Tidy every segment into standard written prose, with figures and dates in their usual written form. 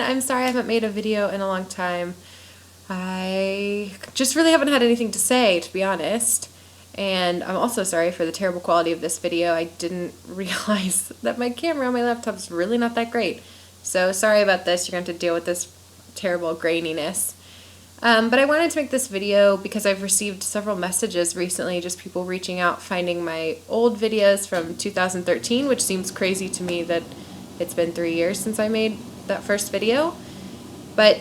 I'm sorry I haven't made a video in a long time. I just really haven't had anything to say, to be honest. And I'm also sorry for the terrible quality of this video. I didn't realize that my camera on my laptop is really not that great. So sorry about this. You're going to have to deal with this terrible graininess. But I wanted to make this video because I've received several messages recently, just people reaching out, finding my old videos from 2013, which seems crazy to me that it's been 3 years since I made that first video. But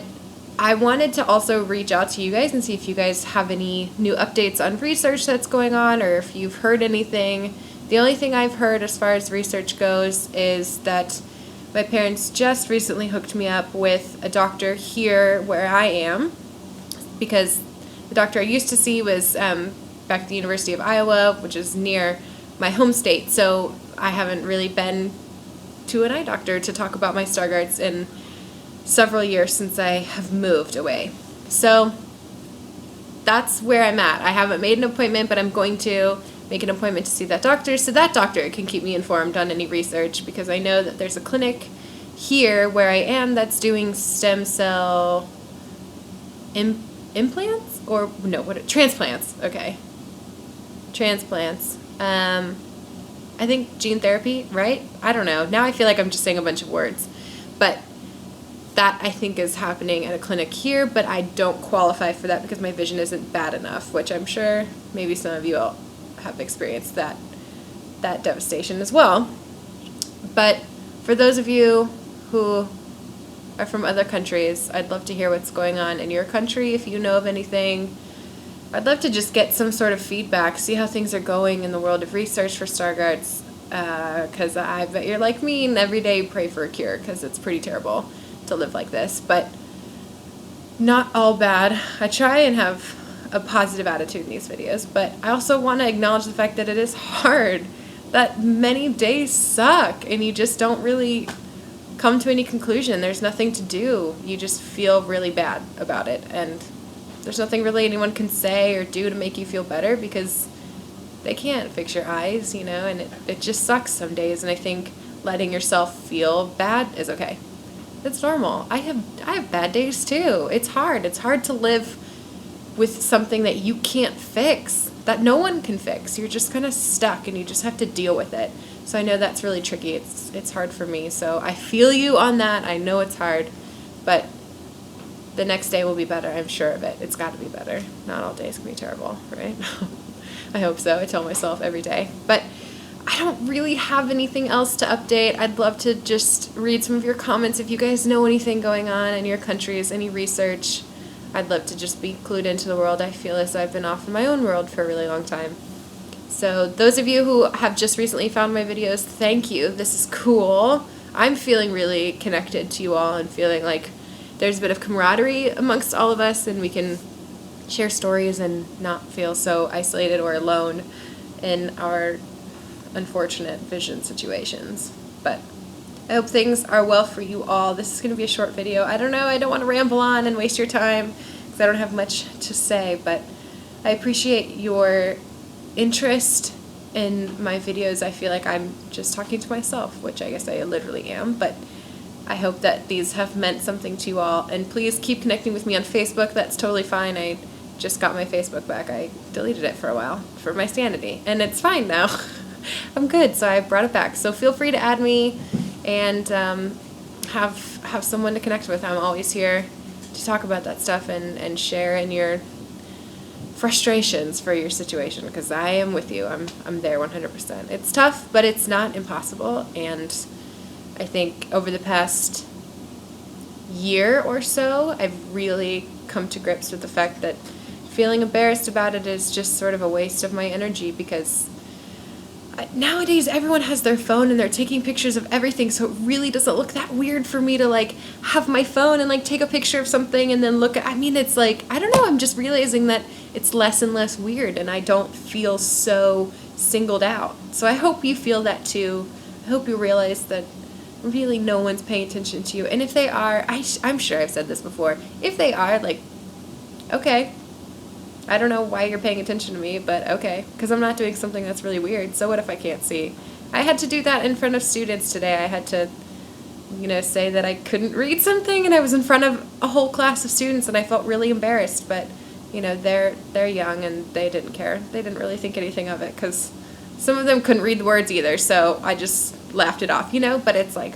I wanted to also reach out to you guys and see if you guys have any new updates on research that's going on, or if you've heard anything. The only thing I've heard as far as research goes is that my parents just recently hooked me up with a doctor here where I am, because the doctor I used to see was back at the University of Iowa, which is near my home state, so I haven't really been to an eye doctor to talk about my Stargardts in several years since I have moved away. So that's where I'm at. I haven't made an appointment, but I'm going to make an appointment to see that doctor so that doctor can keep me informed on any research, because I know that there's a clinic here where I am that's doing stem cell implants, or no, transplants. Okay, transplants. I think gene therapy, right? I don't know. Now I feel like I'm just saying a bunch of words, but that I think is happening at a clinic here, but I don't qualify for that because my vision isn't bad enough, which I'm sure maybe some of you all have experienced that devastation as well. But for those of you who are from other countries, I'd love to hear what's going on in your country. If you know of anything, I'd love to just get some sort of feedback, see how things are going in the world of research for Stargardts, because I bet you're like me and every day you pray for a cure, because it's pretty terrible to live like this. But not all bad. I try and have a positive attitude in these videos, but I also want to acknowledge the fact that it is hard, that many days suck and you just don't really come to any conclusion. There's nothing to do. You just feel really bad about it, and there's nothing really anyone can say or do to make you feel better, because they can't fix your eyes, you know, and it just sucks some days. And I think letting yourself feel bad is okay. It's normal. I have bad days too. It's hard. It's hard to live with something that you can't fix, that no one can fix. You're just kind of stuck and you just have to deal with it. So I know that's really tricky. It's hard for me. So I feel you on that. I know it's hard, but the next day will be better. I'm sure of it. It's got to be better. Not all days can be terrible, right? I hope so. I tell myself every day. But I don't really have anything else to update. I'd love to just read some of your comments. If you guys know anything going on in your countries, any research, I'd love to just be clued into the world. I feel as I've been off in my own world for a really long time. So those of you who have just recently found my videos, thank you. This is cool. I'm feeling really connected to you all and feeling like there's a bit of camaraderie amongst all of us, and we can share stories and not feel so isolated or alone in our unfortunate vision situations. But I hope things are well for you all. This is going to be a short video. I don't know, I don't want to ramble on and waste your time because I don't have much to say, but I appreciate your interest in my videos. I feel like I'm just talking to myself, which I guess I literally am, but I hope that these have meant something to you all. And please keep connecting with me on Facebook. That's totally fine. I just got my Facebook back. I deleted it for a while for my sanity, and it's fine now. I'm good, so I brought it back. So feel free to add me and have someone to connect with. I'm always here to talk about that stuff and share in your frustrations for your situation, because I am with you. I'm there 100%. It's tough, but it's not impossible. And I think over the past year or so, I've really come to grips with the fact that feeling embarrassed about it is just sort of a waste of my energy, because nowadays everyone has their phone and they're taking pictures of everything, so it really doesn't look that weird for me to like have my phone and like take a picture of something and then look at, I mean, it's like, I don't know, I'm just realizing that it's less and less weird and I don't feel so singled out. So I hope you feel that too. I hope you realize that really no one's paying attention to you, and if they are, I'm sure I've said this before, if they are, like, okay, I don't know why you're paying attention to me, but okay, because I'm not doing something that's really weird. So what if I can't see? I had to do that in front of students today. I had to say that I couldn't read something and I was in front of a whole class of students and I felt really embarrassed, but they're young and they didn't care. They didn't really think anything of it because some of them couldn't read the words either, so I just laughed it off, but it's like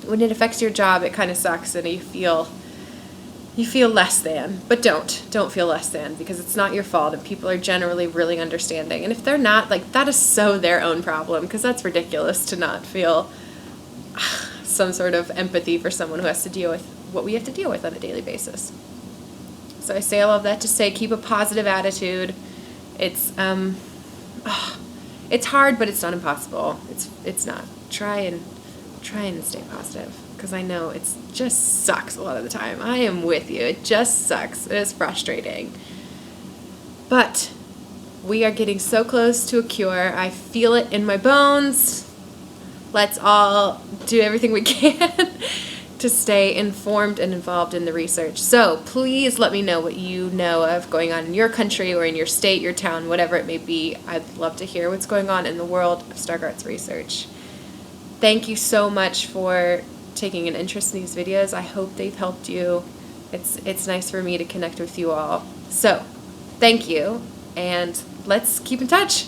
when it affects your job, it kind of sucks and you feel less than, but don't feel less than, because it's not your fault and people are generally really understanding. And if they're not, like, that is so their own problem, because that's ridiculous to not feel some sort of empathy for someone who has to deal with what we have to deal with on a daily basis. So I say all of that to say keep a positive attitude. It's it's hard, but it's not impossible. It's not. Try and stay positive, because I know it just sucks a lot of the time. I am with you. It just sucks. It is frustrating. But we are getting so close to a cure. I feel it in my bones. Let's all do everything we can to stay informed and involved in the research. So please let me know what you know of going on in your country or in your state, your town, whatever it may be. I'd love to hear what's going on in the world of Stargardt's research. Thank you so much for taking an interest in these videos. I hope they've helped you. It's nice for me to connect with you all. So, thank you, and let's keep in touch.